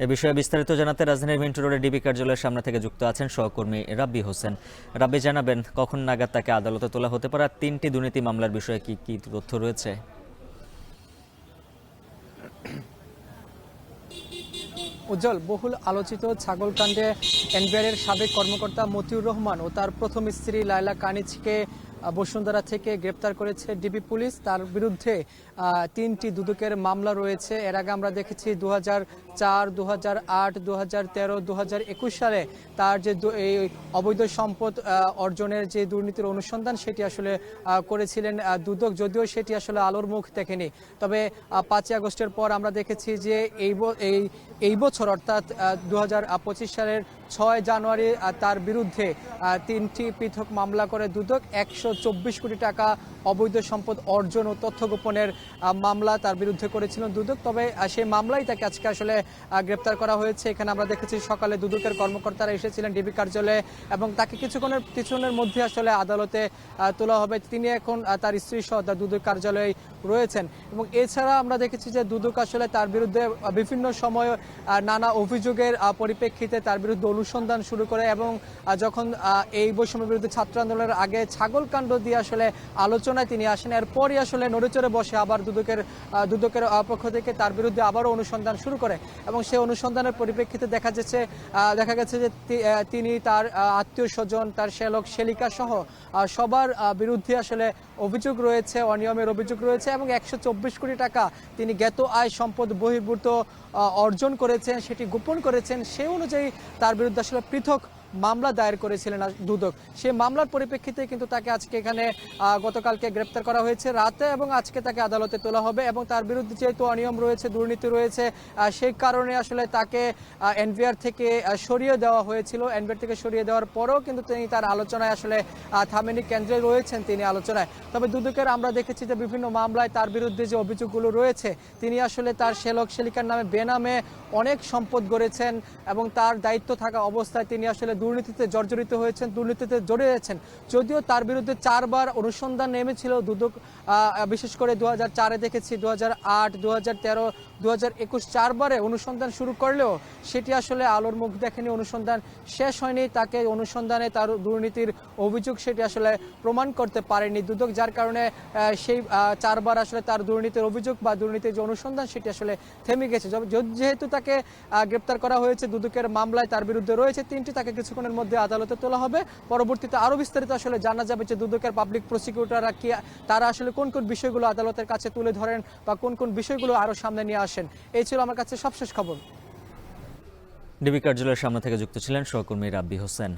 এ বিষয়ে বিস্তারিত জানাতে রাজধানীর মিন্টো রোডে ডিবি কার্যালয়ের সামনে থেকে যুক্ত আছেন সহকর্মী রাব্বি হোসেন। রাব্বি, জানাবেন কখন নাগাদ তাকে আদালতে তোলা হতে পারে, তিনটি দুর্নীতি মামলার বিষয়ে কি কি তথ্য রয়েছে? উজ্জ্বল, বহুল আলোচিত ছাগলকাণ্ডে এনবিআরের সাবেক কর্মকর্তা মতিউর রহমান ও তার প্রথম স্ত্রী লায়লা কানিজকে বসুন্ধরা থেকে গ্রেপ্তার করেছে ডিবি পুলিশ। তার বিরুদ্ধে তিনটি দুদকের মামলা রয়েছে। এর আগে আমরা দেখেছি 2004, 2008, 2013, 2021 সালে তার যে এই অবৈধ সম্পদ অর্জনের যে দুর্নীতির অনুসন্ধান সেটি আসলে করেছিলেন দুদক, যদিও সেটি আসলে আলোর মুখ দেখেনি। তবে 5ই আগস্টের পর আমরা দেখেছি যে এই বছর অর্থাৎ 2025 সালের 6 জানুয়ারি তার বিরুদ্ধে তিনটি পৃথক মামলা করে দুদক। 124 কোটি টাকা অবৈধ সম্পদ অর্জন ও তথ্য গোপনের মামলা তার বিরুদ্ধে করেছিলেন দুদক। তবে সেই মামলাই তাকে আজকে আসলে গ্রেপ্তার করা হয়েছে। এখানে আমরা দেখেছি সকালে দুদকের কর্মকর্তারা এসেছিলেন ডিবি কার্যালয়ে এবং তাকে কিছুক্ষণের মধ্যে আসলে আদালতে তোলা হবে। তিনি এখন তার স্ত্রী সহ দুদক কার্যালয়ে রয়েছেন। এবং এছাড়া আমরা দেখেছি যে দুদক আসলে তার বিরুদ্ধে বিভিন্ন সময় নানা অভিযোগের পরিপ্রেক্ষিতে তার বিরুদ্ধে অনুসন্ধান শুরু করে এবং যখন এই বৈষম্য বিরোধী ছাত্র আন্দোলনের আগে ছাগলকাণ্ড দিয়ে আসলে আলোচনায় তিনি আসেন, এরপরই আসলে নড়েচড়ে বসে আবার দুদকের পক্ষ থেকে তার বিরুদ্ধে আবারও অনুসন্ধান শুরু করে এবং সেই অনুসন্ধানের পরিপ্রেক্ষিতে দেখা গেছে যে তিনি তার আত্মীয় স্বজন, তার শ্যালক শ্যালিকা সহ সবার বিরুদ্ধে আসলে অভিযোগ রয়েছে, অনিয়মের অভিযোগ রয়েছে এবং 124 কোটি টাকা তিনি জ্ঞাত আয় সম্পদ বহির্ভূত অর্জন করেছেন, সেটি গোপন করেছেন। সেই অনুযায়ী তার বিরুদ্ধে আসলে পৃথক মামলা দায়ের করেছিলেন দুদক। সেই মামলার পরিপ্রেক্ষিতে কিন্তু তাকে আজকে এখানে গতকালকে গ্রেপ্তার করা হয়েছে রাতে এবং আজকে তাকে আদালতে তোলা হবে এবং তার বিরুদ্ধে যেহেতু অনিয়ম রয়েছে, দুর্নীতি রয়েছে, সেই কারণে আসলে তাকে এনবিআর থেকে সরিয়ে দেওয়া হয়েছিল। এনবিআর থেকে সরিয়ে দেওয়ার পরেও কিন্তু তিনি তার আলোচনায় আসলে থামেনি, কেন্দ্রে রয়েছেন তিনি আলোচনায়। তবে দুদকের আমরা দেখেছি যে বিভিন্ন মামলায় তার বিরুদ্ধে যে অভিযোগগুলো রয়েছে, তিনি আসলে তার শ্যালক শ্যালিকার নামে বেনামে অনেক সম্পদ গড়েছেন এবং তার দায়িত্ব থাকা অবস্থায় তিনি আসলে দুর্নীতিতে জর্জরিত হয়েছেন, দুর্নীতিতে জড়িয়েছেন। যদিও তার বিরুদ্ধে 4 বার অনুসন্ধান নেমেছিল দুদক, বিশেষ করে 2004-এ দেখেছি, 2008, 2013, 2021 4 বারে অনুসন্ধান শুরু করলেও সেটি আসলে আলোর মুখ দেখেনি, অনুসন্ধান শেষ হয়নি। তাকে অনুসন্ধানে তার দুর্নীতির অভিযোগ সেটি আসলে প্রমাণ করতে পারেনি দুদক, যার কারণে সেই 4 বার আসলে তার দুর্নীতির অভিযোগ বা দুর্নীতির যে অনুসন্ধান সেটি আসলে থেমে গেছে। যেহেতু তাকে গ্রেপ্তার করা হয়েছে দুদকের মামলায় তার বিরুদ্ধে রয়েছে তিনটি, তাকে কিছুক্ষণের মধ্যে আদালতে তোলা হবে। পরবর্তীতে আরো বিস্তারিত আসলে জানা যাবে যে দুদকের পাবলিক প্রসিকিউটররা কি, তারা আসলে কোন কোন বিষয়গুলো আদালতের কাছে তুলে ধরেন বা কোন কোন বিষয়গুলো আরো সামনে নিয়ে আসেন। এই ছিল আমার কাছে সবশেষ খবর। ডিবি কার্যালয়ের সামনে থেকে যুক্ত ছিলেন সহকর্মী রাব্বি হোসেন।